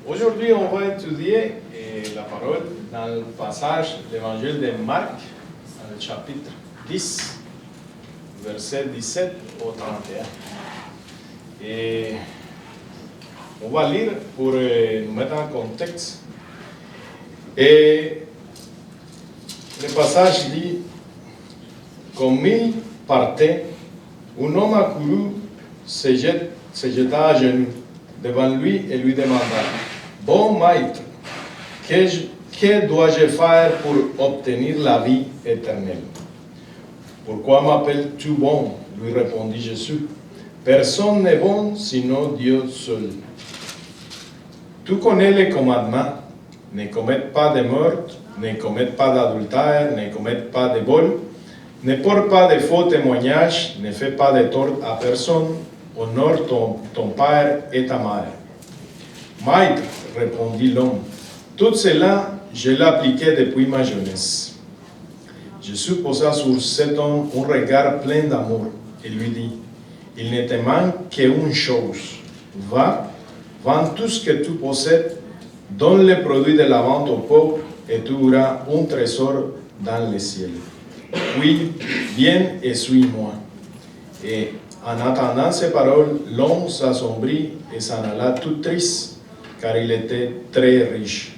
Aujourd'hui, on va étudier la parole dans le passage de l'évangile de Marc, dans le chapitre 10, verset 17 au 31. Et on va lire pour nous mettre en contexte. Et le passage dit: comme il partait, un homme accouru se jeta à genoux devant lui et lui demanda: bon maître, que dois-je faire pour obtenir la vie éternelle? Pourquoi m'appelles-tu bon? Lui répondit Jésus. Personne n'est bon sinon Dieu seul. Tu connais les commandements: ne commette pas de meurtre, ne commette pas d'adultère, ne commette pas de vol, ne porte pas de faux témoignages, ne fais pas de tort à personne, honore ton père et ta mère. Maître, répondit l'homme, tout cela, je l'ai appliqué depuis ma jeunesse. Jésus posa sur cet homme un regard plein d'amour et lui dit: il ne te manque qu'une chose. Va, vends tout ce que tu possèdes, donne les produits de la vente aux pauvres, et tu auras un trésor dans le ciel. Puis, viens et suis-moi. Et en entendant ces paroles, l'homme s'assombrit et s'en alla tout triste, car il était très riche.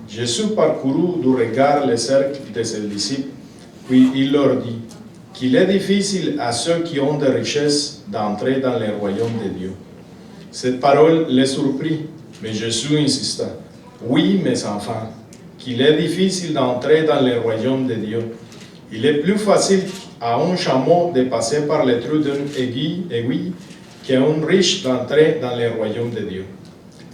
Jésus parcourut du regard le cercle de ses disciples, puis il leur dit qu'il est difficile à ceux qui ont des richesses d'entrer dans le royaume de Dieu. Cette parole les surprit, mais Jésus insista: oui, mes enfants, qu'il est difficile d'entrer dans le royaume de Dieu. Il est plus facile à un chameau de passer par le trou d'une aiguille qu'à un riche d'entrer dans le royaume de Dieu.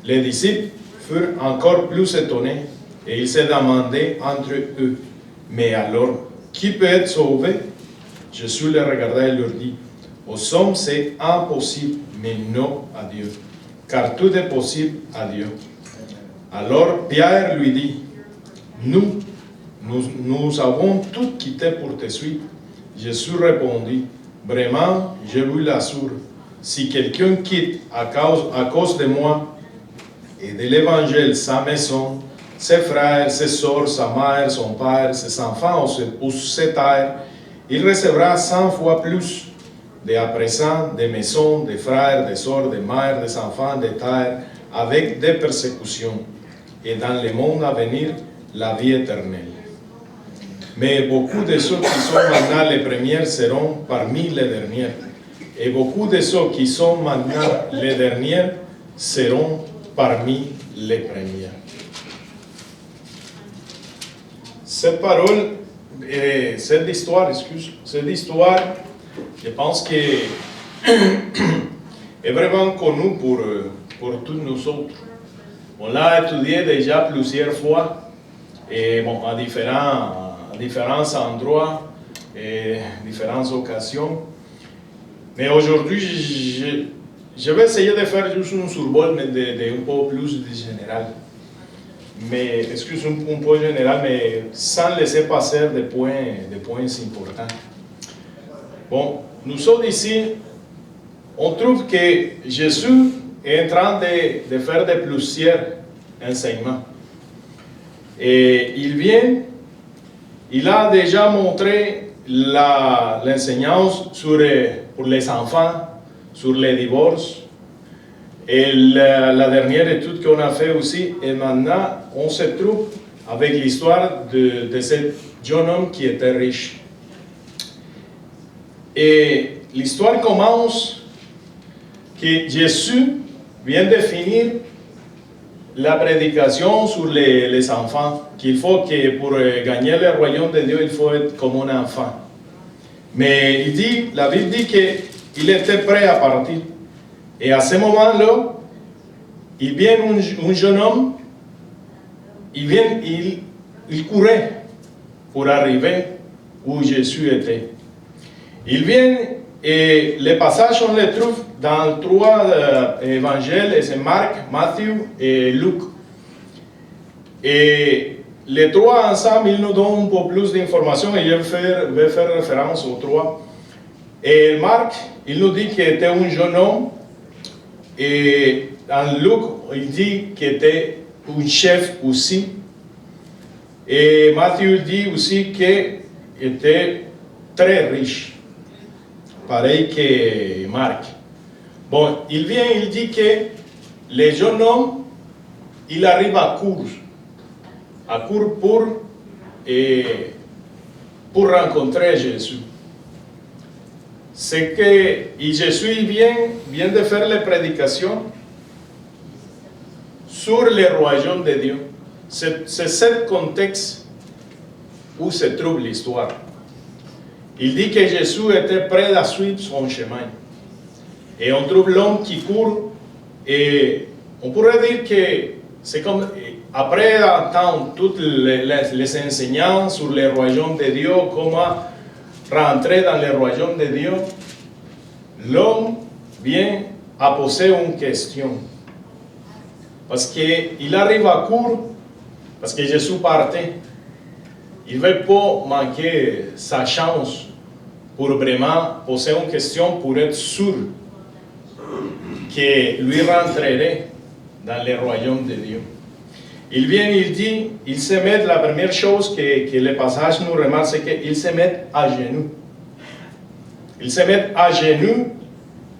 Les disciples furent encore plus étonnés et ils se demandaient entre eux: mais alors, qui peut être sauvé? Jésus les regarda et leur dit: aux hommes c'est impossible, mais non à Dieu, car tout est possible à Dieu. Alors Pierre lui dit: nous avons tout quitté pour te suivre. Jésus répondit: vraiment, je vous l'assure, si quelqu'un quitte à cause de moi et de l'évangile sa maison, ses frères, ses sœurs, sa mère, son père, ses enfants ou ses terres, il recevra 100 fois plus de à présent des maisons, des frères, des sœurs, des mères, des enfants, des terres, avec des persécutions, et dans le monde à venir, la vie éternelle. Mais beaucoup de ceux qui sont maintenant les premiers seront parmi les derniers, et beaucoup de ceux qui sont maintenant les derniers seront parmi les premiers. Cette parole, cette histoire, je pense que est vraiment connue pour tous nous autres. On l'a étudié déjà plusieurs fois, et bon, à différents endroits et différentes occasions. Mais aujourd'hui, je vais essayer de faire juste un survol, mais un peu plus général. Mais, excuse un peu général, mais sans laisser passer des points importants. Bon, nous sommes ici, on trouve que Jésus est en train de faire de plusieurs enseignements. Et il a déjà montré l'enseignance pour les enfants, sur les divorces. Et la dernière étude qu'on a fait aussi, et maintenant, on se trouve avec l'histoire de ce jeune homme qui était riche. Et l'histoire commence que Jésus vient de finir la prédication sur les enfants, qu'il faut que pour gagner le royaume de Dieu, il faut être comme un enfant. Mais la Bible dit qu'il était prêt à partir. Et à ce moment-là, il vient un jeune homme, il courait pour arriver où Jésus était. Il vient, et les passages, on les trouve dans trois évangiles, et c'est Marc, Matthieu et Luc. Et les trois ensemble, ils nous donnent un peu plus d'informations, et je vais faire référence aux trois. Et Marc, il nous dit qu'il était un jeune homme, et dans Luc, il dit qu'il était un chef aussi. Et Matthieu dit aussi qu'il était très riche, pareil que Marc. Bon, il vient, il dit que le jeune homme, il arrive à court pour rencontrer Jésus. C'est que Jésus vient de faire les prédications sur le royaume de Dieu. C'est ce contexte où se trouve l'histoire. Il dit que Jésus était prêt à suivre son chemin. Et on trouve l'homme qui court, et on pourrait dire que c'est comme, après entendre toutes les enseignances sur le royaume de Dieu, comment rentrer dans le royaume de Dieu, l'homme vient à poser une question. Parce qu'il arrive à court, parce que Jésus partait. Il ne veut pas manquer sa chance pour vraiment poser une question pour être sûr que lui rentrerait dans le royaume de Dieu. Il vient, il dit, il se met, la première chose que le passage nous remarque, c'est qu'il se met à genoux. Il se met à genoux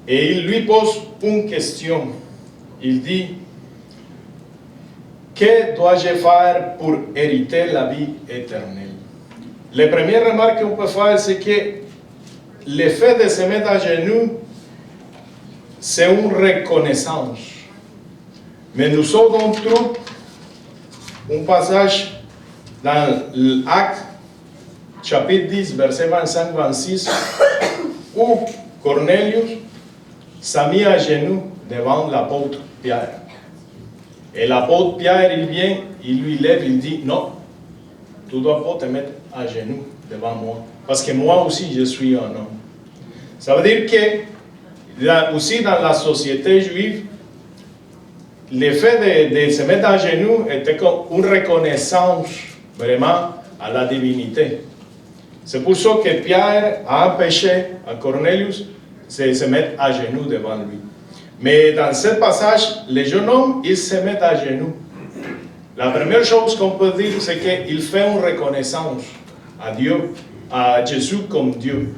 et il lui pose une question. Il dit, que dois-je faire pour hériter la vie éternelle? La première remarque qu'on peut faire, c'est que le fait de se mettre à genoux, c'est une reconnaissance. Mais nous avons trouvé un passage dans l'Acte, chapitre 10, verset 25-26, où Cornelius s'est mis à genoux devant l'apôtre Pierre. Et l'apôtre Pierre, il vient, il lui lève, il dit, non, tu ne dois pas te mettre à genoux devant moi, parce que moi aussi je suis un homme. Ça veut dire que, là, aussi dans la société juive, le fait de se mettre à genoux était comme une reconnaissance vraiment à la divinité. C'est pour ça que Pierre a empêché à Cornelius de se mettre à genoux devant lui. Mais dans ce passage, les jeunes hommes, ils se mettent à genoux. La première chose qu'on peut dire, c'est qu'il fait une reconnaissance à Dieu, à Jésus comme Dieu.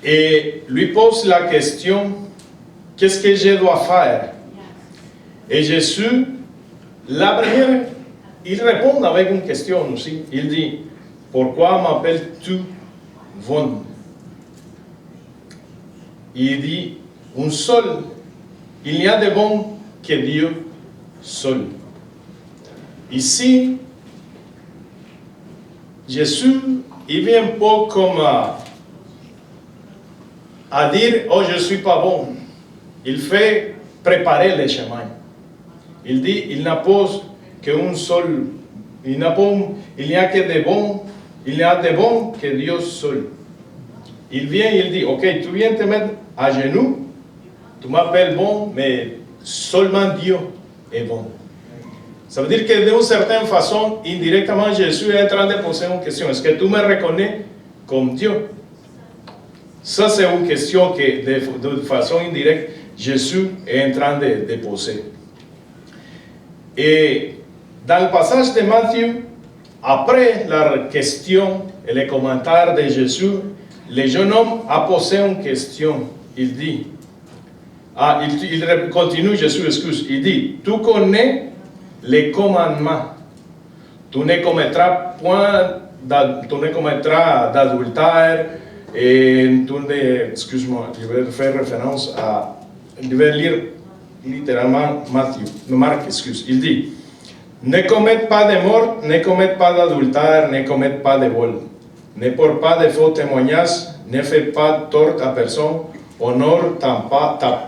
Et lui pose la question, qu'est-ce que je dois faire? Et Jésus, la première, il répond avec une question aussi. Il dit, pourquoi m'appelles-tu bon? Il dit, un seul, il n'y a de bon que Dieu seul. Ici, Jésus, il vient pas comme à dire, oh, je ne suis pas bon. Il fait préparer le chemin. Il dit, il n'a pas qu'un seul, il n'y a que de bons, il n'y a de bons que Dieu seul. Il vient, il dit, ok, tu viens te mettre à genoux, tu m'appelles bon, mais seulement Dieu est bon. Ça veut dire que d'une certaine façon, indirectement, Jésus est en train de poser une question. Est-ce que tu me reconnais comme Dieu? Ça, c'est une question que, de façon indirecte, Jésus est en train de poser. Et dans le passage de Matthieu, après la question et les commentaires de Jésus, le jeune homme a posé une question. Il dit, il continue, Jésus excuse, il dit, tu connais les commandements. Tu ne commettras d'adultère, et excuse-moi, je vais faire référence à, je vais lire littéralement Marc, excuse, il dit, ne commette pas de mort, ne commette pas d'adultère, ne commette pas de vol, ne porte pas de faux témoignages, ne fais pas tort à personne, honore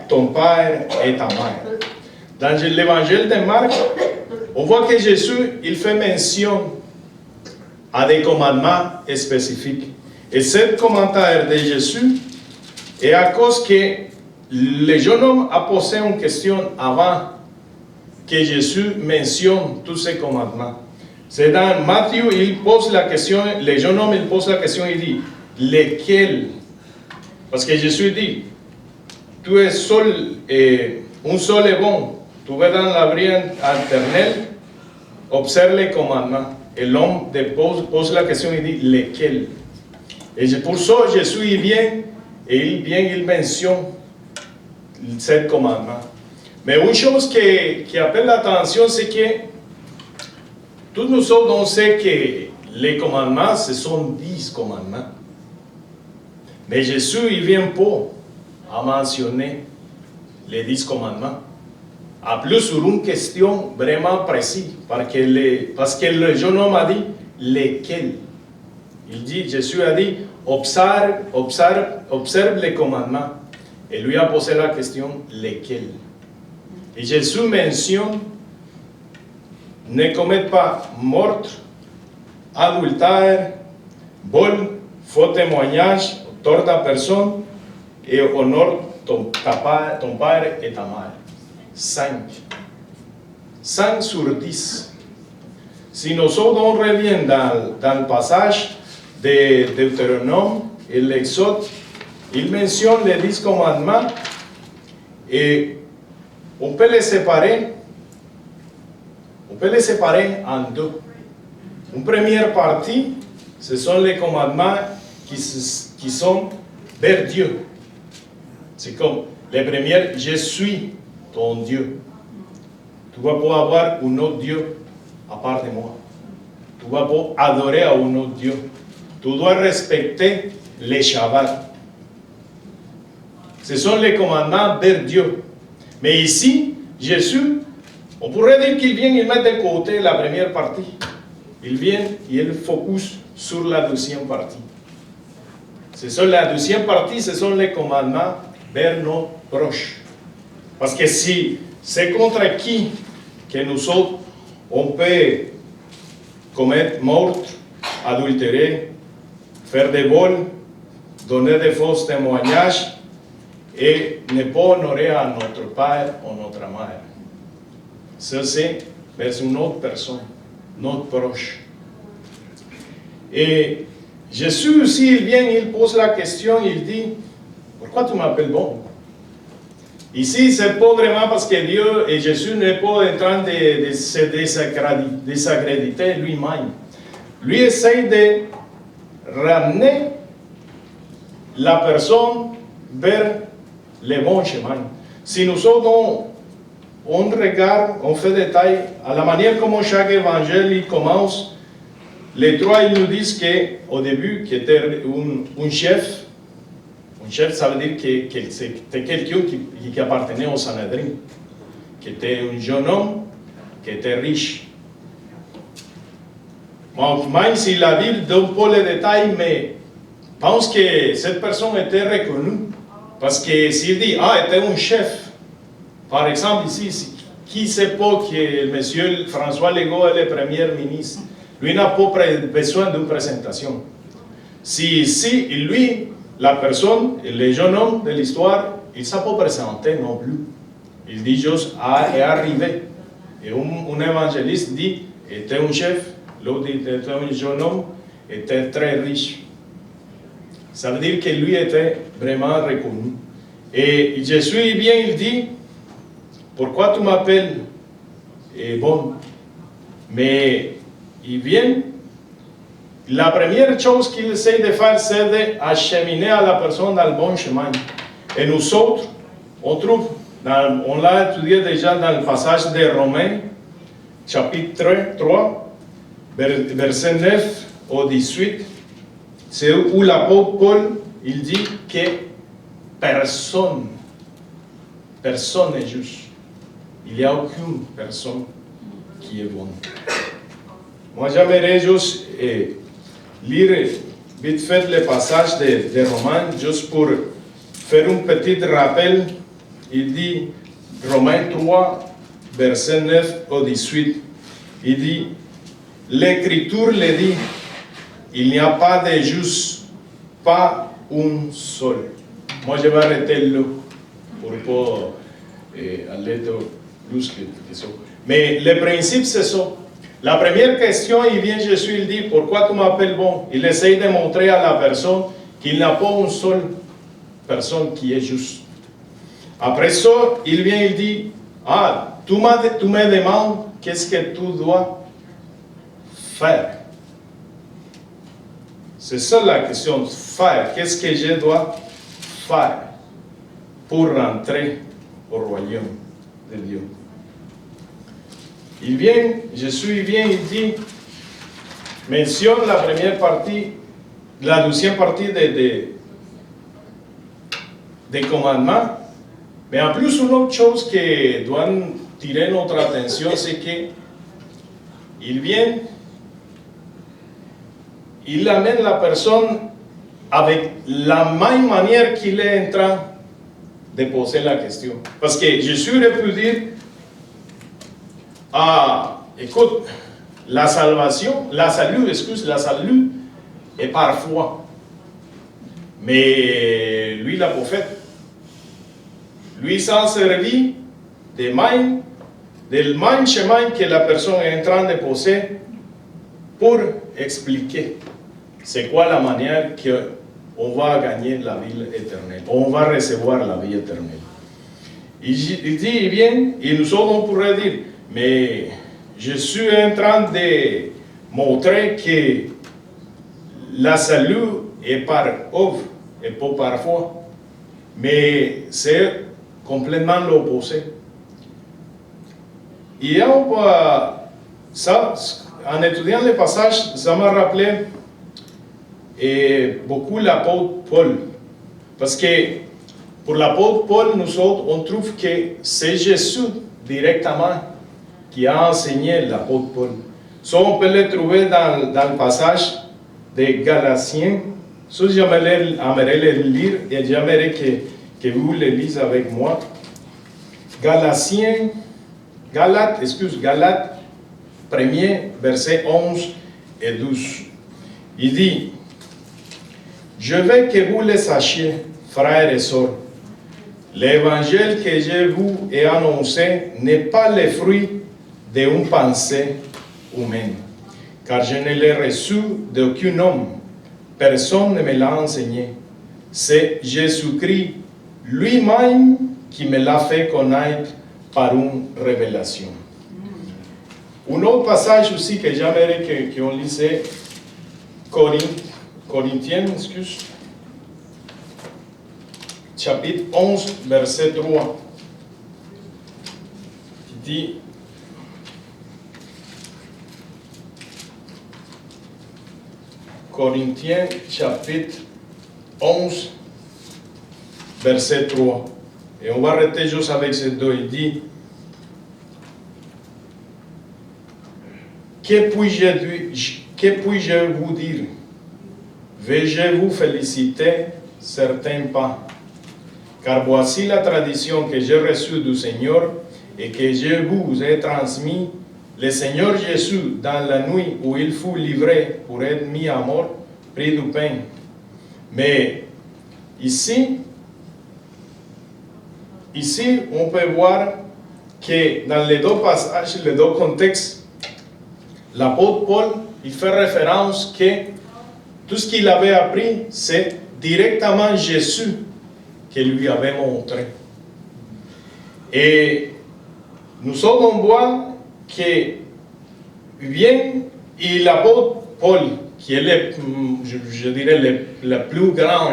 ton père et ta mère. Dans l'évangile de Marc, on voit que Jésus, il fait mention à des commandements spécifiques. Et ce commentaire de Jésus est à cause que le jeune homme a posé une question avant que Jésus mentionne tous ces commandements. C'est dans Matthieu, il pose la question, le jeune homme il pose la question, il dit, lesquels? Parce que Jésus dit, tu es seul un seul est bon. Tu vas dans la vie éternelle, observe les commandements. Et l'homme pose la question, il dit, lesquels? Et pour ça, Jésus il vient, et il mentionne 7 commandements. Mais une chose qui appelle l'attention, c'est que tous nous autres, on sait que les commandements, ce sont 10 commandements. Mais Jésus, il ne vient pas à mentionner les 10 commandements. En plus, sur une question vraiment précise, parce que le jeune homme a dit lesquels. Jésus a dit, observe les commandements. Et lui a posé la question, lesquels. Et Jésus mentionne, ne commette pas meurtre, adultère, vol, faux témoignage, tort à personne, et honore ton père et ta mère. 5 sur 10. Si nous on revient dans le passage de Deutéronome et l'Exode, il mentionne les 10 commandements et on peut les séparer en deux. Une première partie, ce sont les commandements qui sont vers Dieu. C'est comme les premières, je suis ton Dieu. Tu ne vas pas avoir un autre Dieu à part de moi. Tu ne vas pas adorer à un autre Dieu. Tu dois respecter les Shabbats. Ce sont les commandements vers Dieu. Mais ici, Jésus, on pourrait dire qu'il vient, il met de côté la première partie. Il vient et il focus sur la deuxième partie. La deuxième partie, ce sont les commandements vers nos proches. Parce que si c'est contre qui que nous autres, on peut commettre meurtre, adultérer, faire des vols, donner des faux témoignages et ne pas honorer à notre père ou notre mère. Ça, c'est vers une autre personne, notre proche. Et Jésus aussi, il vient, il pose la question, il dit, pourquoi tu m'appelles bon? Ici, ce n'est pas vraiment parce que Dieu et Jésus n'est pas en train de se désaccréditer lui-même. Lui essaye de ramener la personne vers le bon chemin. Si nous autres, on regarde, on fait détail, à la manière comme chaque évangile il commence, les trois ils nous disent qu'au début, qu'il était un chef. Un chef, ça veut dire que c'était quelqu'un qui appartenait au Sanhédrin, qui était un jeune homme, qui était riche. Même si la Bible donne pas les détails, mais pense que cette personne était reconnue. Parce que s'il dit, était un chef, par exemple ici, qui ne sait pas que M. François Legault est le premier ministre, lui n'a pas besoin d'une présentation. Si lui, la personne, le jeune homme de l'histoire, il ne s'est pas présenté non plus. Il dit juste, est arrivé. Et un évangéliste dit, était un chef, l'autre dit, était un jeune homme, était très riche. Ça veut dire que lui était vraiment reconnu. Et Jésus vient, il dit, pourquoi tu m'appelles bon? Mais il vient, la première chose qu'il essaie de faire, c'est d'acheminer à la personne dans le bon chemin. Et nous autres, on trouve, on l'a étudié déjà dans le passage de Romains, chapitre 3, verset 9 au 18, c'est où l'apôtre Paul, il dit que personne n'est juste. Il n'y a aucune personne qui est bonne. Moi, j'aimerais juste lire vite fait le passage de Romains, juste pour faire un petit rappel. Il dit, Romains 3, verset 9 au 18, il dit, l'Écriture le dit, il n'y a pas de juste, pas un seul. Moi, je vais arrêter là, pour ne pas aller plus que ça. Mais le principe, c'est ça. La première question, il vient Jésus, il dit, pourquoi tu m'appelles bon? Il essaye de montrer à la personne qu'il n'y a pas une seule personne qui est juste. Après ça, il vient, il dit, ah, tu me demandes qu'est-ce que tu dois faire. C'est ça la question, faire. Qu'est-ce que je dois faire pour rentrer au royaume de Dieu? Il vient, Jésus vient, il dit, mentionne la première partie, la deuxième partie des commandements, mais en plus, une autre chose qui doit tirer notre attention, c'est que il vient, il amène la personne avec la même manière qu'il est en train de poser la question. Parce que Jésus aurait pu dire, ah, écoute, la salut est parfois. Mais lui, le prophète, lui s'en servit del même chemin que la personne est en train de poser pour expliquer c'est quoi la manière qu'on va gagner la vie éternelle, on va recevoir la vie éternelle. Il dit bien, et nous autres on pourrait dire, mais je suis en train de montrer que la salut est par œuvre et pas par foi, mais c'est complètement l'opposé. Et ça, en étudiant le passage, ça m'a rappelé beaucoup l'apôtre Paul. Parce que pour l'apôtre Paul, nous autres, on trouve que c'est Jésus directement qui a enseigné l'apôtre Paul. Ça, on peut le trouver dans le passage des Galatiens. Ça, j'aimerais le lire et j'aimerais que vous le lisez avec moi. Galates, 1er, versets 11 et 12. Il dit, « Je veux que vous le sachiez, frères et sœurs, l'évangile que je vous ai annoncé n'est pas le fruit d'une pensée humaine, car je ne l'ai reçu d'aucun homme, personne ne me l'a enseigné. C'est Jésus-Christ lui-même qui me l'a fait connaître par une révélation. » Un autre passage aussi que j'aimerais qu'on lisait, Corinthiens, chapitre 11, verset 3, qui dit, Corinthiens, chapitre 11, verset 3. Et on va arrêter juste avec ces deux. Il dit, que puis-je vous dire? Vais-je vous féliciter? Certains pas. Car voici la tradition que j'ai reçue du Seigneur et que je vous ai transmis. Le Seigneur Jésus, dans la nuit où il fut livré pour être mis à mort, prit du pain. Mais ici, on peut voir que dans les deux passages, les deux contextes, l'apôtre Paul, il fait référence que tout ce qu'il avait appris, c'est directement Jésus qui lui avait montré. Et nous sommes en voit que vient l'apôtre Paul, qui est je dirais le plus grand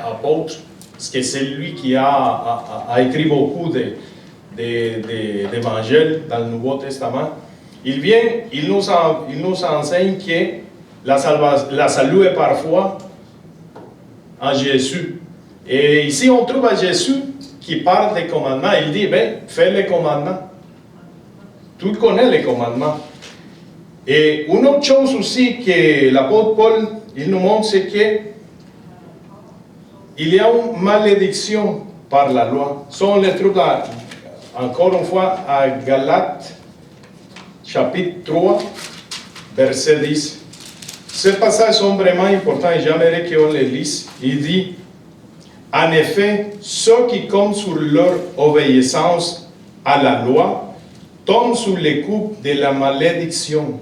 apôtre, parce que c'est lui qui a écrit beaucoup d'évangiles dans le Nouveau Testament. Il vient, il nous enseigne que la salut est parfois en Jésus. Et ici, on trouve à Jésus qui parle des commandements. Il dit, fais les commandements. Tu connais les commandements. Et une autre chose aussi que l'apôtre Paul, il nous montre, c'est que il y a une malédiction par la loi. Ça, on le trouve encore une fois à Galates, chapitre 3, verset 10. Ces passages sont vraiment importants et j'aimerais qu'on les lise. Il dit, en effet, ceux qui comptent sur leur obéissance à la loi tombent sous les coups de la malédiction,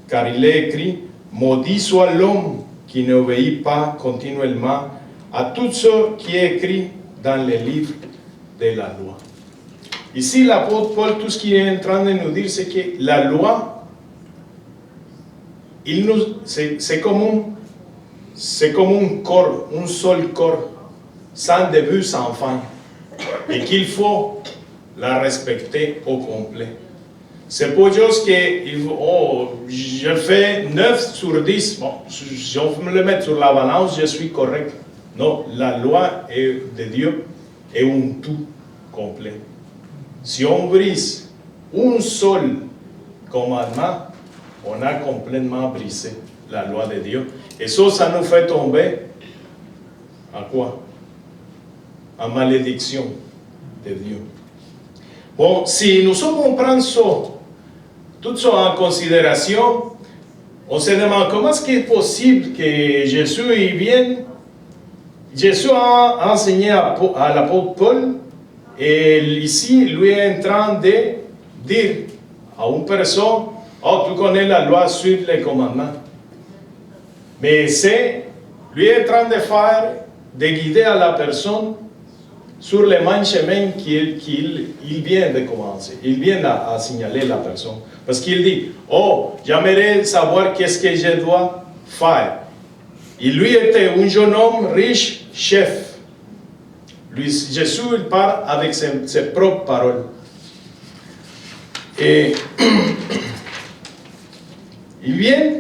car il est écrit, maudit soit l'homme qui n'obéit pas continuellement à tout ce qui est écrit dans les livres de la loi. Ici, l'apôtre Paul, tout ce qu'il est en train de nous dire, c'est que la loi, c'est comme un corps, un seul corps, sans début, sans fin, et qu'il faut la respecter au complet. C'est pas juste que je fais 9 sur 10, bon, si on me le met sur la balance, je suis correct. Non, la loi de Dieu est un tout complet. Si on brise un seul commandement, on a complètement brisé la loi de Dieu. Et ça nous fait tomber à quoi? En malédiction de Dieu. Bon, si nous comprenons ça, tout ça en considération, on se demande comment est-ce qu'il est possible que Jésus y vienne. Jésus a enseigné à l'apôtre Paul, et ici, lui est en train de dire à une personne, oh, tu connais la loi, suis les commandements. Mais lui est en train de faire, de guider à la personne sur le même chemin qu'il vient de commencer. Il vient à signaler la personne. Parce qu'il dit, oh, j'aimerais savoir qu'est-ce que je dois faire. Il lui était un jeune homme riche, chef. Jésus, il parle avec ses propres paroles. Et il vient,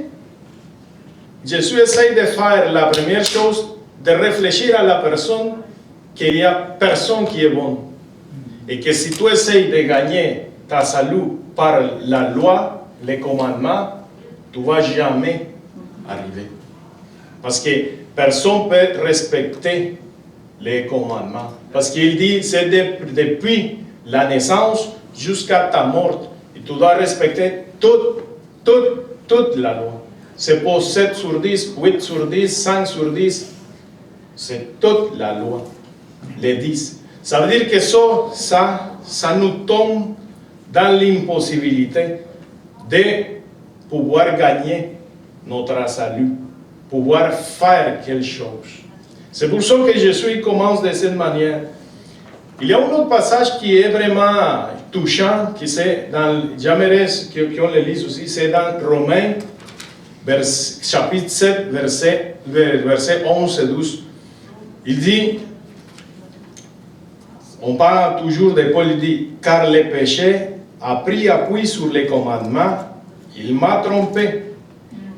Jésus essaye de faire la première chose, de réfléchir à la personne qu'il n'y a personne qui est bon. Et que si tu essayes de gagner ta salut par la loi, les commandements, tu ne vas jamais arriver. Parce que personne ne peut respecter les commandements. Parce qu'il dit, c'est depuis la naissance jusqu'à ta mort. Et tu dois respecter toute la loi. C'est pas 7 sur 10, 8 sur 10, 5 sur 10. C'est toute la loi. Les 10. Ça veut dire que ça nous tombe dans l'impossibilité de pouvoir gagner notre salut, pouvoir faire quelque chose. C'est pour ça que Jésus commence de cette manière. Il y a un autre passage qui est vraiment touchant, qui c'est dans, j'aimerais qu'on le lise aussi, c'est dans Romains, chapitre 7, verset 11 et 12. Il dit, on parle toujours de Paul, il dit, car le péché a pris appui sur les commandements, il m'a trompé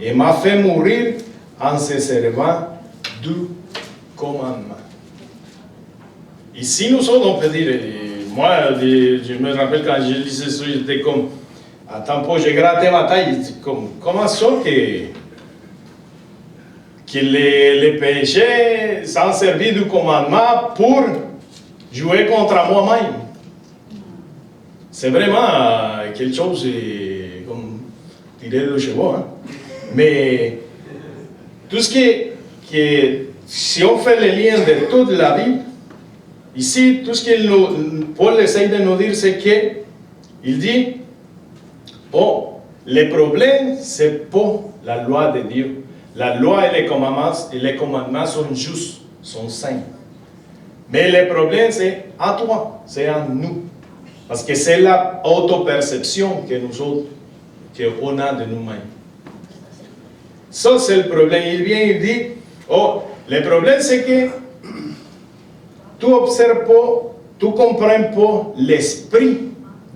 et m'a fait mourir en se servant du commandement. Ici, nous sommes, on peut dire, moi, je me rappelle quand je lisais ça, j'étais comme, attends pas, j'ai gratté ma taille, comment ça que les péchés s'en servi du commandement pour jouer contre moi-même? C'est vraiment quelque chose comme tirer le chevaux, hein? Mais tout ce qui si on fait le lien de toute la Bible, ici, tout ce que Paul essaye de nous dire, c'est qu'il dit, bon, le problème, c'est pas la loi de Dieu. La loi et les commandements sont justes, sont saints. Mais le problème, c'est à toi, c'est à nous. Parce que c'est la auto-perception que nous autres, qu'on a de nous-mêmes. Ça, c'est le problème. Il vient, il dit, oh, le problème, c'est que tu n'observes pas, tu ne comprends pas l'esprit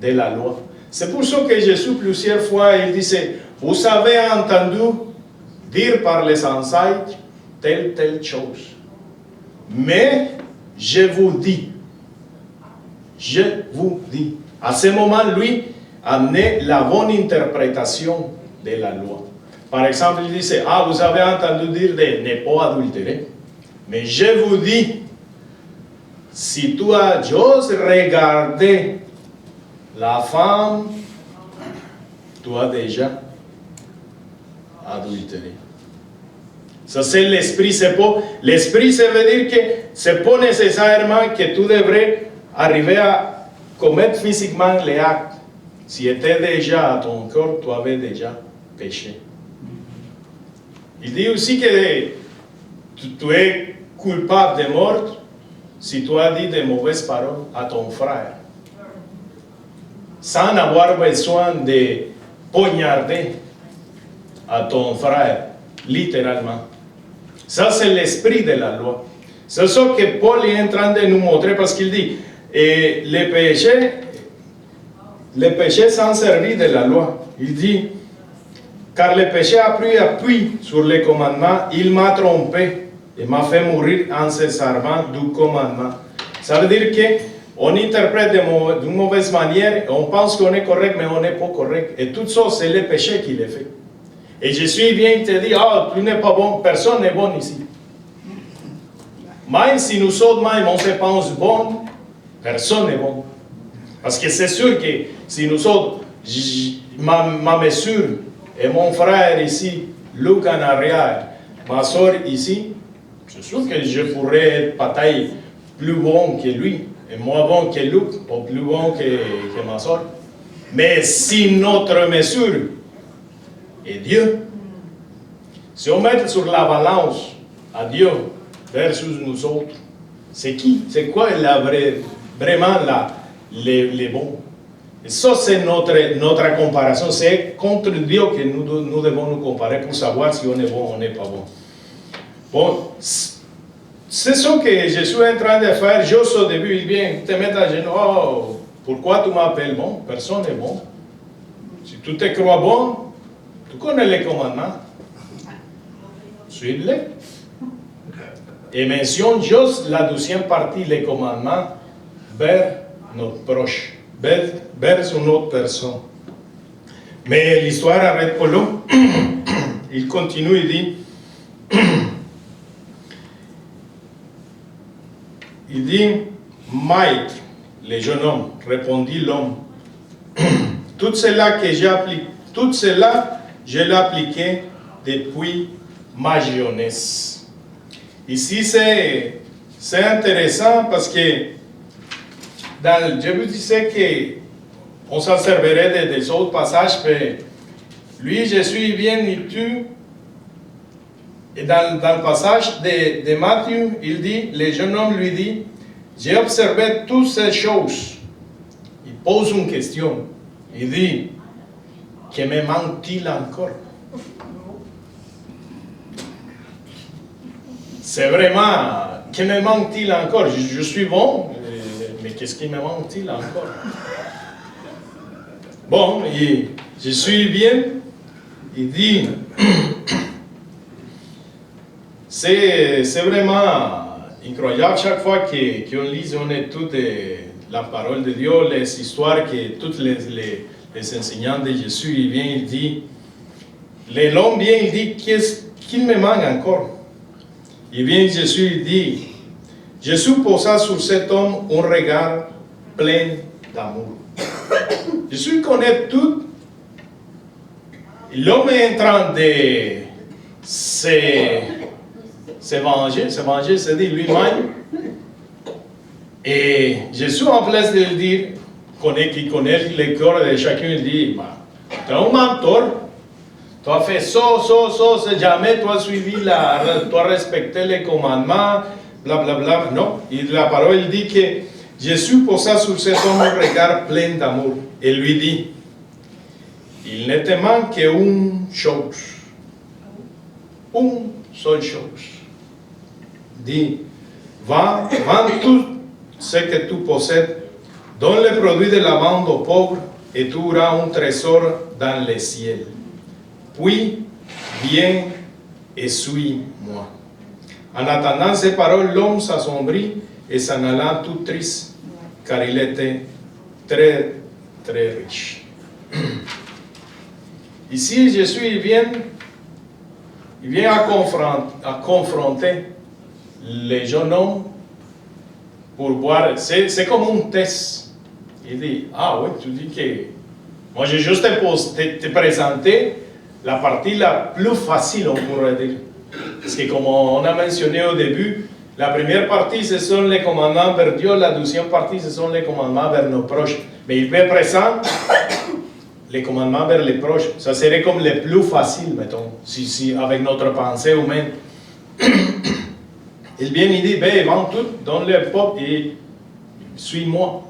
de la loi. C'est pour ça que Jésus, plusieurs fois, il disait, vous avez entendu dire par les ancêtres telle chose. Mais je vous dis, à ce moment, lui, amenait la bonne interprétation de la loi. Par exemple, il disait, ah, vous avez entendu dire de ne pas adultérer. Mais je vous dis, si tu as juste regardé la femme, tu as déjà adultéré. Ça, c'est l'esprit. L'esprit, ça veut dire que ce n'est pas nécessairement que tu devrais arriver à commettre physiquement les actes. Si tu étais déjà à ton corps, tu avais déjà péché. Il dit aussi que tu es coupable de mort si tu as dit des mauvaises paroles à ton frère, sans avoir besoin de poignarder à ton frère, littéralement. Ça, c'est l'esprit de la loi. C'est ce que Paul est en train de nous montrer parce qu'il dit, et les péchés s'en servir de la loi. Il dit, car le péché a pris appui sur les commandements, il m'a trompé et m'a fait mourir en se servant du commandement. Ça veut dire qu'on interprète d'une mauvaise manière, on pense qu'on est correct, mais on n'est pas correct. Et tout ça, c'est le péché qui l'a fait. Et Jésus vient te dire, ah, tu n'es pas bon, personne n'est bon ici. Même si nous sommes même, on se pense bon, personne n'est bon. Parce que c'est sûr que si nous sommes, ma mesure et mon frère ici, Luc en arrière, ma soeur ici, c'est sûr que je pourrais être peut-être plus bon que lui, et moins bon que Luc, ou plus bon que ma soeur. Mais si notre mesure est Dieu, si on met sur la balance à Dieu versus nous autres, c'est qui? C'est quoi vraiment les bons? Et ça, c'est notre comparaison. C'est contre Dieu que nous devons nous comparer pour savoir si on est bon ou on n'est pas bon. Bon, c'est ce que Jésus est en train de faire. Juste au début, il vient te mettre à genoux. Oh, pourquoi tu m'appelles bon? Personne n'est bon. Si tu te crois bon, tu connais les commandements. Suis-les. Et mentionne juste la deuxième partie, les commandements, vers notre proche, vers une autre personne. Mais l'histoire arrête pas là. Il continue, il dit, Maître, le jeune homme, répondit l'homme, tout cela, je l'ai appliqué depuis ma jeunesse. Ici, c'est intéressant parce que je vous disais qu'on s'en servirait des autres passages, mais lui, Jésus vient et tue. Et dans le passage de Matthieu, il dit, le jeune homme lui dit, j'ai observé toutes ces choses. Il pose une question. Il dit, que me manque-t-il encore? C'est vraiment, que me manque-t-il encore? Je suis bon, mais qu'est-ce qui me manque-t-il encore? Bon, je suis bien. Il dit, c'est vraiment incroyable chaque fois qu'on lit, on écoute la parole de Dieu, les histoires que toutes les enseignants de Jésus, il vient, il dit, l'homme vient, il dit, qu'est-ce qu'il me manque encore? Il vient, Jésus, il dit, Jésus posa sur cet homme un regard plein d'amour. Jésus connaît tout. L'homme est en train de se venger, c'est-à-dire lui-même. Et Jésus, en place de le dire, qui connaît le cœur de chacun, il dit, tu es un mentor. Tu as fait ça, jamais tu as suivi, tu as respecté les commandements, blablabla. Non, la parole dit que Jésus posa sur cet homme un regard plein d'amour et lui dit, il ne te manque qu'une chose, une seule chose. Dis, vends tout ce que tu possèdes, donne les produits de la vente aux pauvres et tu auras un trésor dans les cieux. Puis, viens et suis-moi. En attendant ces paroles, l'homme s'assombrit et s'en alla tout triste, car il était très, très riche. Ici, Jésus il vient à confronter les jeunes hommes pour voir. C'est comme un test. Il dit, ah oui, tu dis que... Moi, j'ai juste te présenté la partie la plus facile, on pourrait dire. Parce que comme on a mentionné au début, la première partie, ce sont les commandements vers Dieu, la deuxième partie, ce sont les commandements vers nos proches. Mais il fait présent les commandements vers les proches. Ça serait comme le plus facile, mettons, si avec notre pensée humaine. il vient, il dit, ben, vends tout, donne-le au peuple et suis-moi.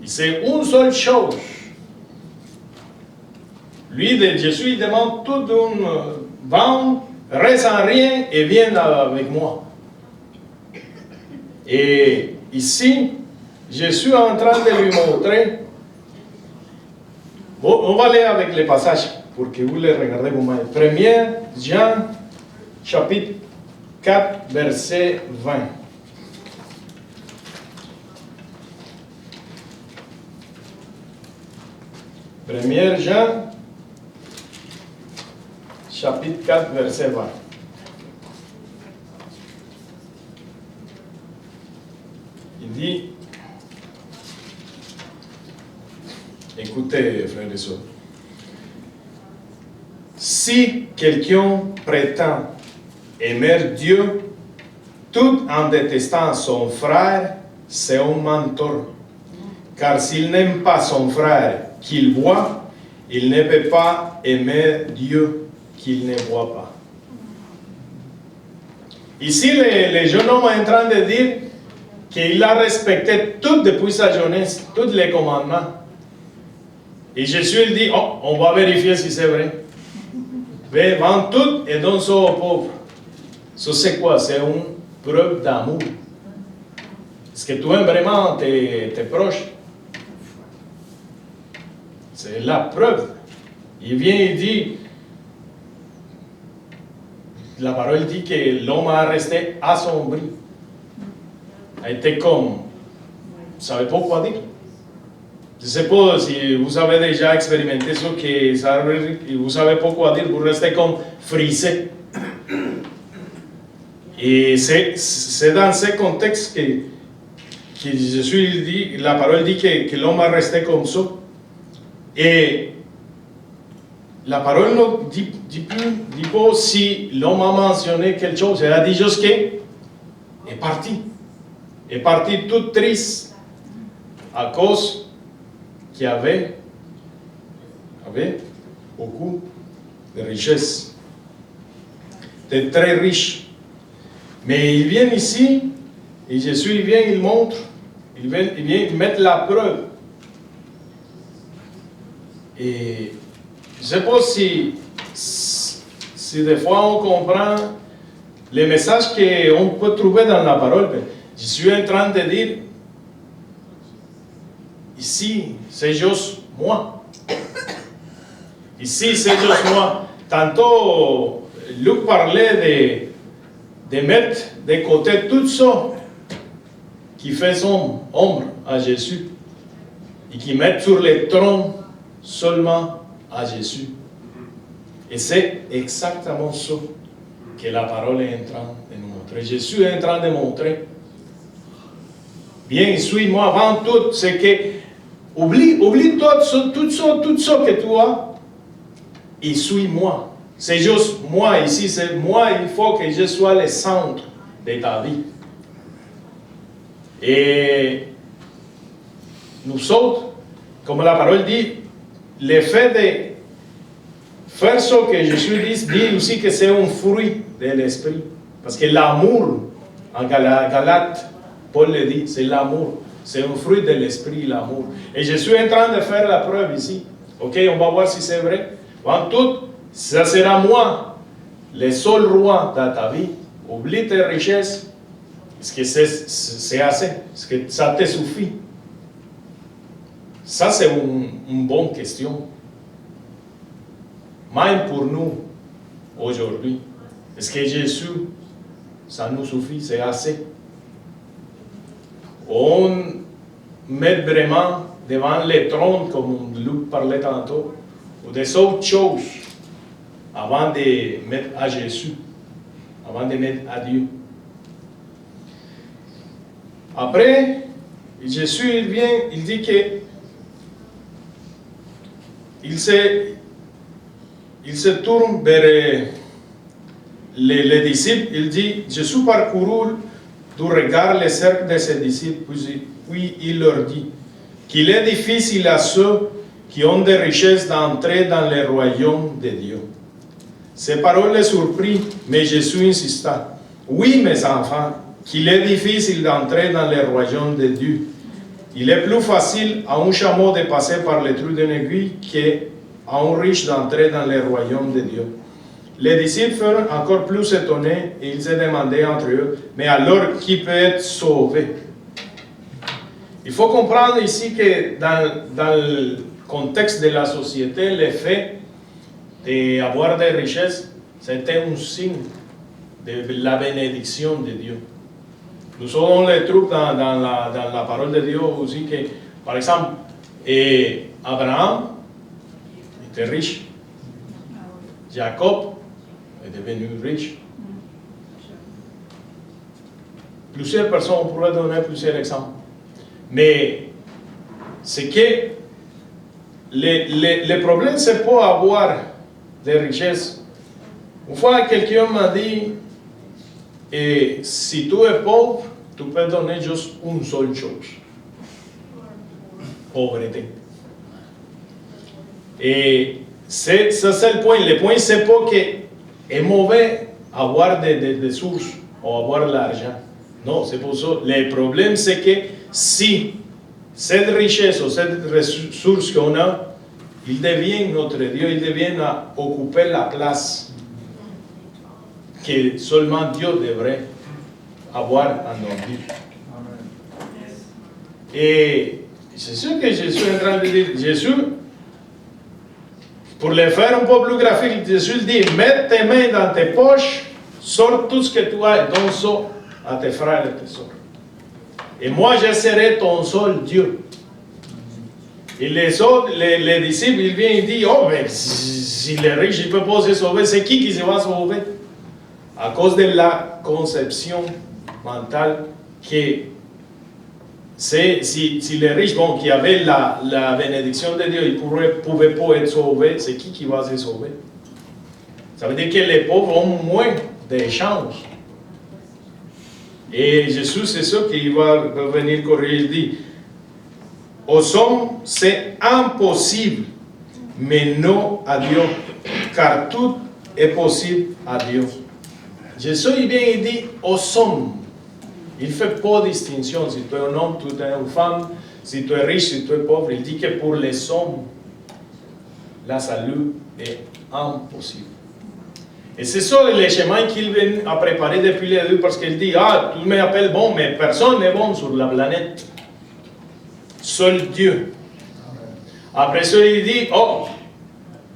Et c'est une seule chose. Lui, Jésus, il demande tout d'un vend, reste en rien et viens avec moi. Et ici, je suis en train de lui montrer. Bon, on va aller avec les passages pour que vous les regardez vous-même. 1 Jean, chapitre 4, verset 20. 1 Jean, chapitre 4, verset 20. Il dit, écoutez, frères et sœurs, si quelqu'un prétend aimer Dieu tout en détestant son frère, c'est un menteur. Car s'il n'aime pas son frère qu'il voit, il ne peut pas aimer Dieu qu'il ne voit pas. Ici, le jeune homme est en train de dire qu'il a respecté tout depuis sa jeunesse, tous les commandements. Et Jésus il dit, oh, on va vérifier si c'est vrai. Mais vends tout et donne ça aux pauvres. Ça c'est quoi? C'est une preuve d'amour. Est-ce que tu aimes vraiment tes proches? C'est la preuve. Il vient et dit, la parole dit que l'homme a resté assombri. A été comme, vous ne savez pas quoi dire. Je ne sais pas si vous avez déjà expérimenté ça, que vous ne savez pas quoi dire, vous restez comme frisé. Et c'est dans ce contexte que Jésus dit, la parole dit que l'homme a resté comme ça. Et la parole ne dit pas si l'homme a mentionné quelque chose, elle a dit juste qu'il est parti. Est parti tout triste à cause qu'il avait beaucoup de richesses. Il était très riche. Mais il vient ici, et Jésus il vient, il montre, il vient mettre la preuve. Et je ne sais pas si des fois on comprend les messages qu'on peut trouver dans la parole. Je suis en train de dire, ici, c'est juste moi. Ici, c'est juste moi. Tantôt, Luc parlait de mettre de côté tout ça qui fait son ombre à Jésus et qui met sur le trône seulement à Jésus. Et c'est exactement ça que la parole est en train de nous montrer. Jésus est en train de montrer. Bien, suis-moi avant tout, c'est que oublie tout ça que tu as et suis-moi. C'est juste moi ici, c'est moi, il faut que je sois le centre de ta vie. Et nous autres, comme la parole dit, le fait de faire ce que Jésus dit aussi que c'est un fruit de l'esprit. Parce que l'amour, en Galate, Paul le dit, c'est l'amour. C'est un fruit de l'esprit, l'amour. Et je suis en train de faire la preuve ici. Ok, on va voir si c'est vrai. En tout, ça sera moi, le seul roi dans ta vie. Oublie tes richesses. Est-ce que c'est assez? Est-ce que ça te suffit? Ça, c'est une bonne question. Même pour nous, aujourd'hui. Est-ce que Jésus, ça nous suffit? C'est assez? On met vraiment devant le trône, comme Luc parlait tantôt, ou des autres choses avant de mettre à Jésus, avant de mettre à Dieu. Après, Jésus il vient, il dit que il se tourne vers les disciples, il dit, Jésus parcourut du regard le cercle de ses disciples, puis il leur dit qu'il est difficile à ceux qui ont des richesses d'entrer dans le royaume de Dieu. Ces paroles les surprirent, mais Jésus insista. Oui, mes enfants, qu'il est difficile d'entrer dans le royaume de Dieu. Il est plus facile à un chameau de passer par le trou d'une aiguille qu'à un riche d'entrer dans le royaume de Dieu. Les disciples furent encore plus étonnés et ils se demandaient entre eux, mais alors qui peut être sauvé? Il faut comprendre ici que dans le contexte de la société, le fait d'avoir des richesses, c'était un signe de la bénédiction de Dieu. Nous avons les trucs dans la parole de Dieu aussi que, par exemple, Abraham était riche. Jacob est devenu riche. Plusieurs personnes pourraient donner plusieurs exemples. Mais c'est que le problème, c'est pas avoir des richesses. Une fois, quelqu'un m'a dit, si tu es pauvre, tu peux donner juste une seule chose. Pauvreté. Et ça, c'est le point. Le point, c'est pas que c'est mauvais avoir des sources ou avoir de l'argent. Non, c'est pour ça. Le problème, c'est que si cette richesse ou cette ressource qu'on a, il devient notre Dieu, il devient à occuper la place que seulement Dieu devrait avoir en nos vies. Et c'est ce que Jésus est en train de dire. Jésus, pour le faire un peu plus graphique, Jésus dit, mets tes mains dans tes poches, sors tout ce que tu as et donne-le à tes frères et tes sœurs. Et moi, je serai ton seul Dieu. Et les autres, les disciples, ils viennent et disent, oh, mais si les riches ne peuvent pas se sauver, c'est qui se va sauver? À cause de la conception mentale que si les riches, bon, qui avaient la bénédiction de Dieu, ils ne pouvaient pas être sauvés, c'est qui va se sauver? Ça veut dire que les pauvres ont moins de chances. Et Jésus, c'est ça qu'il va venir corriger. Il dit, aux hommes, c'est impossible, mais non à Dieu, car tout est possible à Dieu. Jésus, il vient et dit, aux hommes, il ne fait pas de distinction, si tu es un homme, tu es une femme, si tu es riche, si tu es pauvre. Il dit que pour les hommes, la salut est impossible. Et c'est ça le chemin qu'il vient à préparer depuis le début, parce qu'il dit, ah, tu m'appelles bon, mais personne n'est bon sur la planète. Seul Dieu. Après ça, il dit, oh,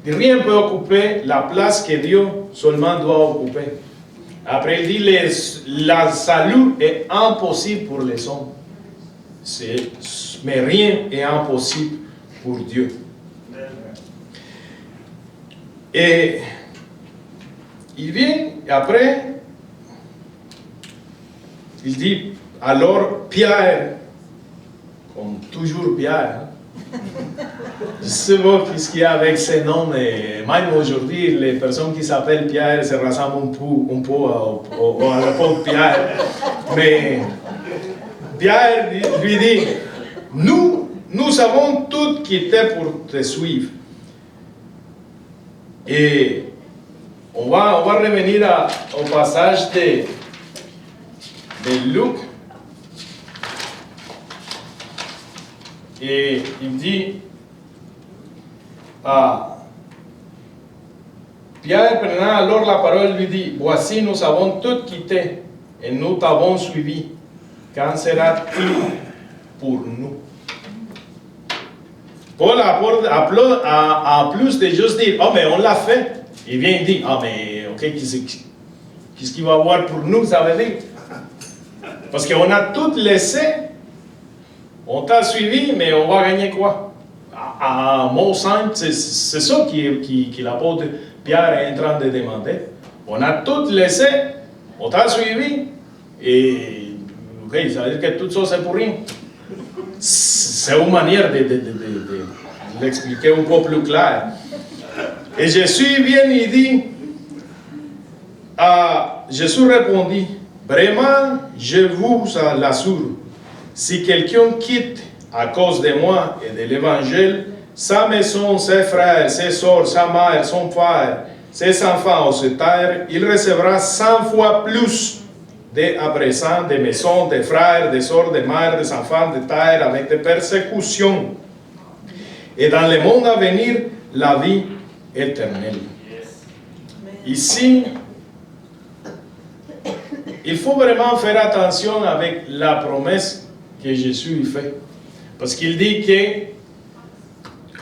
rien ne peut occuper la place que Dieu seulement doit occuper. Après, il dit, la salut est impossible pour les hommes. Mais rien n'est impossible pour Dieu. Et il vient, et après, il dit, alors Pierre, comme toujours Pierre, je ne sais pas ce qu'il y a avec ces noms, mais même aujourd'hui, les personnes qui s'appellent Pierre se ressemblent un peu à l'apôtre Pierre. Mais Pierre lui dit, nous avons tout quitté pour te suivre. Et on va revenir au passage de Luc. Et il dit, Pierre prenant alors la parole lui dit, voici nous avons tout quitté et nous t'avons suivi. Qu'en sera-t-il pour nous? Paul a plus de juste dire, oh mais on l'a fait. Il vient et dit, ah mais ok, qu'est-ce qu'il va avoir pour nous, ça veut dire? Parce qu'on a tout laissé. On t'a suivi, mais on va gagner quoi? À mot simple, c'est ça qui l'apôtre Pierre est en train de demander. On a tout laissé, on t'a suivi, et okay, ça veut dire que tout ça c'est pour rien. C'est une manière de l'expliquer un peu plus clair. Et Jésus vient et dit, Jésus répondit, vraiment, je vous l'assure, si quelqu'un quitte à cause de moi et de l'évangile, sa maison, ses frères, ses sœurs, sa mère, son père, ses enfants ou ses terres, il recevra 100 fois plus dès à présent des maisons, des frères, des sœurs, des mères, des enfants, de terre, avec des persécutions. Et dans le monde à venir, la vie éternelle. Ici, il faut vraiment faire attention avec la promesse que Jésus fait. Parce qu'il dit que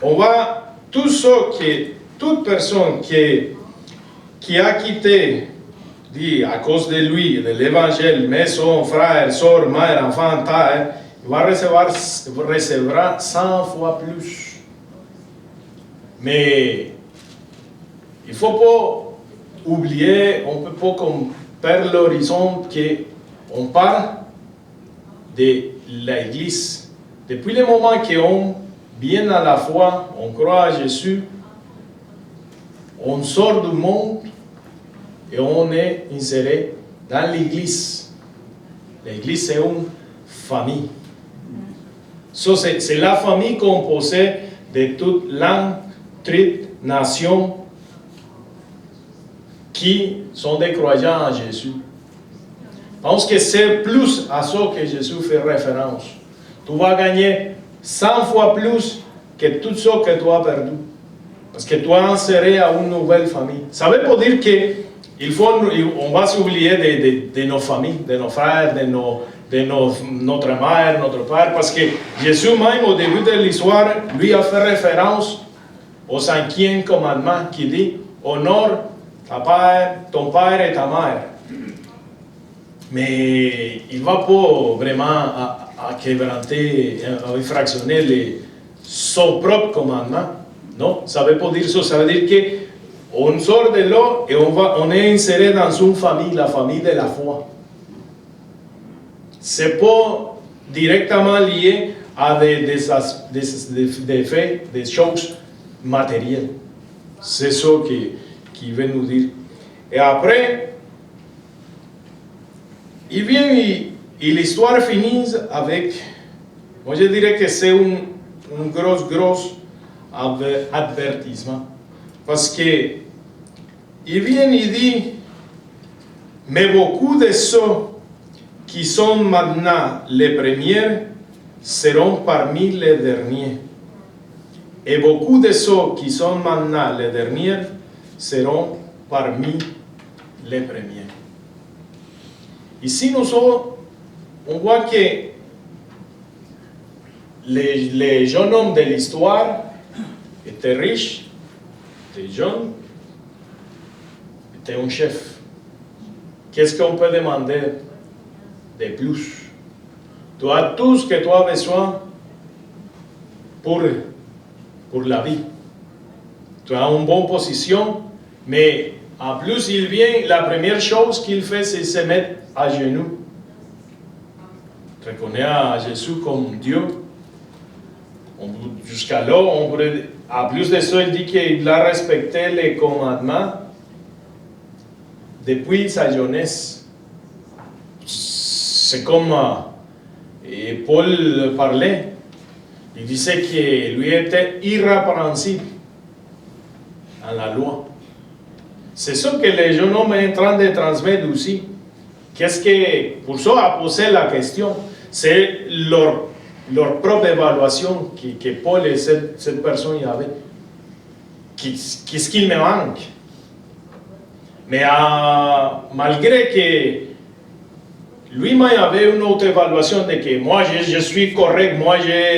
on va, toute personne qui a quitté, dit à cause de lui, de l'évangile, maison, frère, soeur, mère, enfant, terre, il va recevra 100 fois plus. Mais il ne faut pas oublier, on ne peut pas perdre l'horizon qu'on parle de l'Église. Depuis le moment qu'on vient à la foi, on croit à Jésus, on sort du monde et on est inséré dans l'Église. L'Église, c'est une famille. C'est la famille composée de toute langue, tribu, nation, qui sont des croyants en Jésus. Parce que c'est plus à ça que Jésus fait référence. Tu vas gagner 100 fois plus que tout ce que tu as perdu. Parce que tu as inséré à une nouvelle famille. Ça veut pas dire qu'on va s'oublier de nos familles, de nos frères, notre mère, notre père. Parce que Jésus même, au début de l'histoire, lui a fait référence au 5e commandement qui dit « Honore ton père et ta mère ». Mais il ne va pas vraiment à quebranter, à fractionner son propre commandement. Non, ça ne veut pas dire ça. Ça veut dire qu'on sort de là et on est inséré dans une famille, la famille de la foi. Ce n'est pas directement lié à des faits, des choses matérielles. C'est ça qu'il veut nous dire. Et après, il vient et l'histoire finit avec, moi je dirais que c'est un gros avertissement. Parce que il vient et dit, mais beaucoup de ceux qui sont maintenant les premiers seront parmi les derniers. Et beaucoup de ceux qui sont maintenant les derniers seront parmi les premiers. Ici, on voit que les jeunes hommes de l'histoire étaient riches, étaient jeunes, étaient un chef. Qu'est-ce qu'on peut demander de plus? Tu as tout ce que tu as besoin pour la vie. Tu as une bonne position, mais en plus, il vient, la première chose qu'il fait, c'est se mettre à genoux. Reconnaît Jésus comme Dieu. Jusqu'à là, en plus de ça, il dit qu'il a respecté les commandements depuis sa jeunesse. C'est comme Paul parlait. Il disait que lui était irrépréhensible dans la loi. C'est ça que les jeunes hommes sont en train de transmettre aussi. Qu'est-ce que, pour ça, a posé la question, c'est leur propre évaluation que Paul et cette personne y avaient. Qu'est-ce qu'il me manque? Mais malgré que lui-même avait une autre évaluation de que moi je suis correct, moi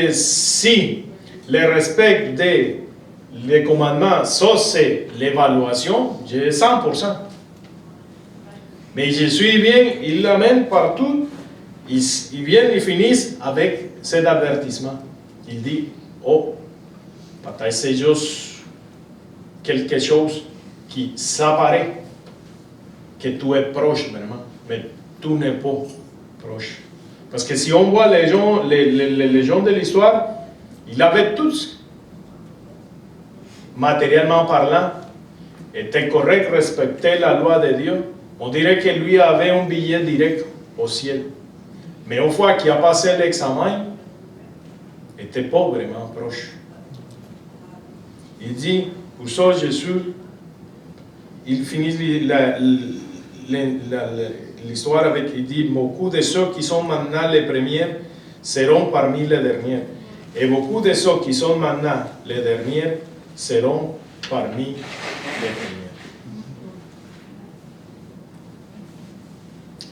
si le respect des commandements, ça c'est l'évaluation, j'ai 100%. Mais Jésus vient, il l'amène partout, il vient et finit avec cet avertissement. Il dit, oh, peut-être c'est juste quelque chose qui s'apparaît, que tu es proche vraiment, mais tu n'es pas proche. Parce que si on voit les gens de l'histoire, ils avaient tous, matériellement parlant, étaient corrects, respectaient la loi de Dieu. On dirait que lui avait un billet direct au ciel. Mais une fois qu'il a passé l'examen, il n'était pas vraiment proche. Il dit, pour ça Jésus, il finit l'histoire avec, il dit, beaucoup de ceux qui sont maintenant les premiers seront parmi les derniers. Et beaucoup de ceux qui sont maintenant les derniers seront parmi les premiers.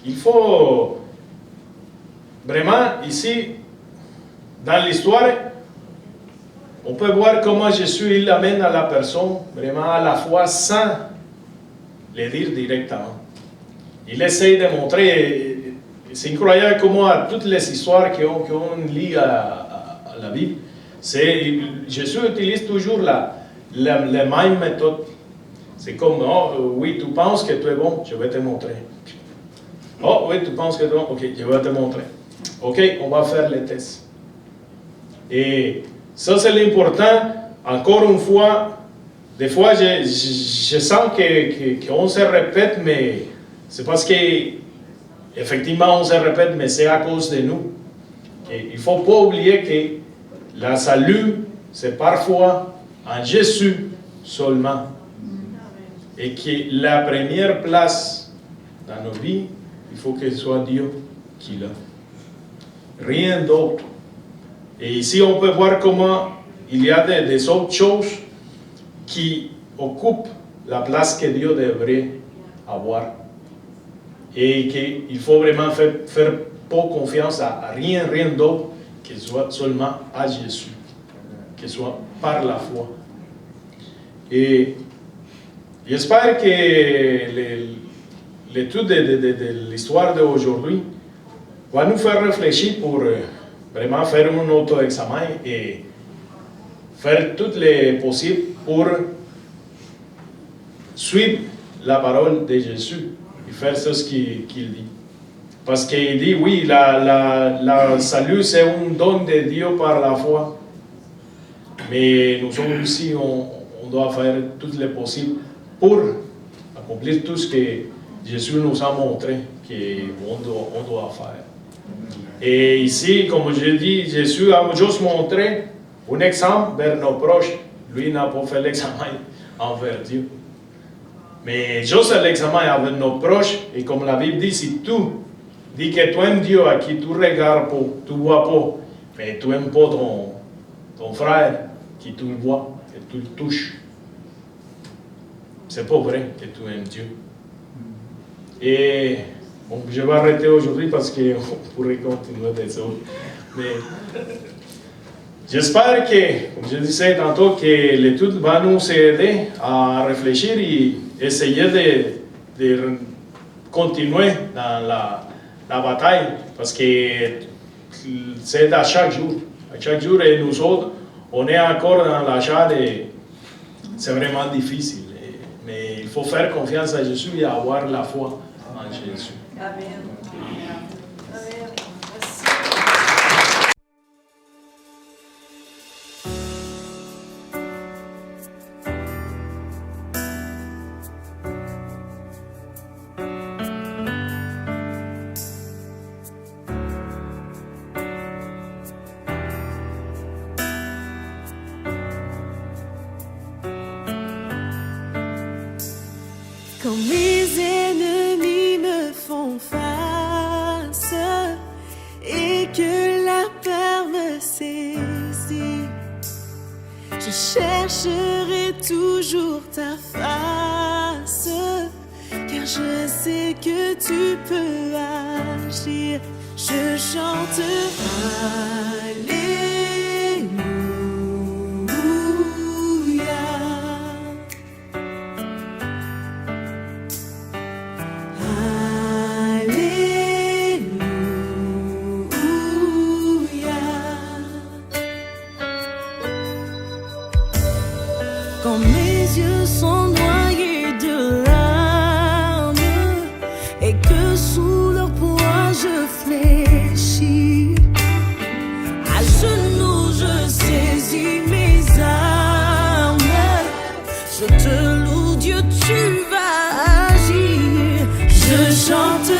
Il faut vraiment, ici, dans l'histoire, on peut voir comment Jésus il amène à la personne vraiment à la foi sans le dire directement. Il essaye de montrer, c'est incroyable comment à toutes les histoires qu'on lit à la Bible, Jésus utilise toujours la même méthode. C'est comme, oh, oui, tu penses que tu es bon, je vais te montrer. Oh, oui, tu penses que tu es bon, ok, je vais te montrer. Ok, on va faire les tests. Et ça, c'est l'important. Encore une fois, des fois, je sens qu'on se répète, mais c'est parce que, effectivement, on se répète, mais c'est à cause de nous. Il ne faut pas oublier que la salut, c'est parfois en Jésus seulement. Et que la première place dans nos vies, il faut que ce soit Dieu qui l'a. Rien d'autre. Et ici, on peut voir comment il y a des autres choses qui occupent la place que Dieu devrait avoir. Et qu'il faut vraiment faire pas confiance à rien d'autre que ce soit seulement à Jésus. Que ce soit par la foi. Et j'espère que l'étude de l'histoire d'aujourd'hui va nous faire réfléchir pour vraiment faire un auto-examen et faire tout le possible pour suivre la parole de Jésus et faire ce qu'il dit. Parce qu'il dit, oui, la salut, c'est un don de Dieu par la foi. Mais nous sommes aussi, on doit faire tout le possible pour accomplir tout ce que Jésus nous a montré qu'on doit faire. Et ici, comme je dis, Jésus a juste montré un exemple vers nos proches. Lui n'a pas fait l'examen envers Dieu. Mais juste l'examen avec nos proches, et comme la Bible dit, si tu dis que tu aimes Dieu à qui tu regardes pas, tu ne vois pas, mais tu n'aimes pas ton frère qui tu le vois et tu le touches, c'est pas vrai que tu aimes Dieu. Et bon, je vais arrêter aujourd'hui parce qu'on pourrait continuer des autres. Mais j'espère que, comme je disais tantôt, que l'étude va nous aider à réfléchir et essayer de continuer dans la bataille. Parce que c'est à chaque jour. À chaque jour, et nous autres, on est encore dans la charge et c'est vraiment difficile. Mais il faut faire confiance à Jésus et avoir la foi en Jésus. Amen. Amen. Quand mes ennemis me font face et que la peur me saisit, je chercherai toujours ta face, car je sais que tu peux agir. Je chante quand mes yeux sont noyés de larmes et que sous leur poids je fléchis, à genoux je saisis mes armes, je te loue Dieu, tu vas agir, je chante.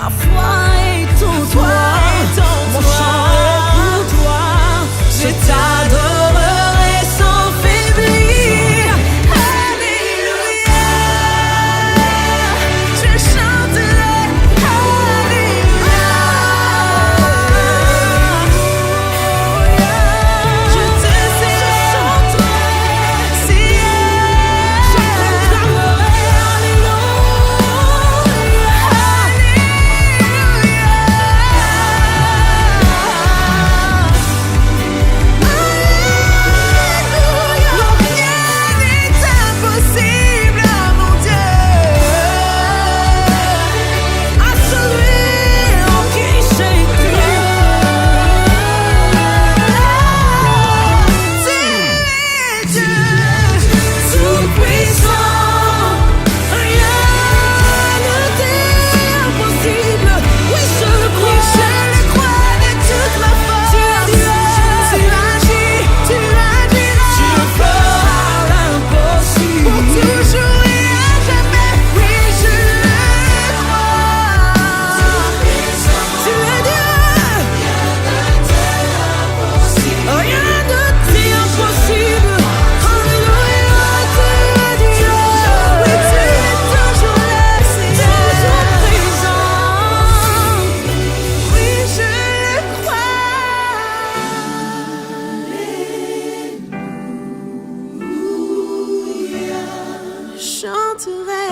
Ma foi est en toi, mon chant est pour toi. Je t'adorerai sans faiblir. Alléluia. Je chanterai. Alléluia. Je te chanterai. Si je proclamerai. Chanterai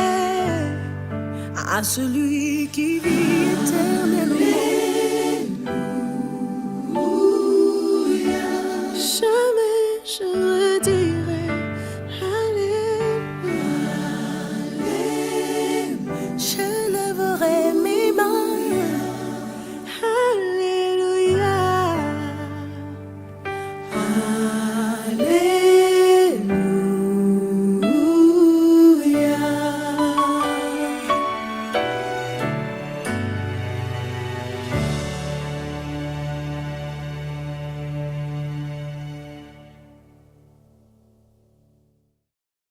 à celui qui vit éternellement.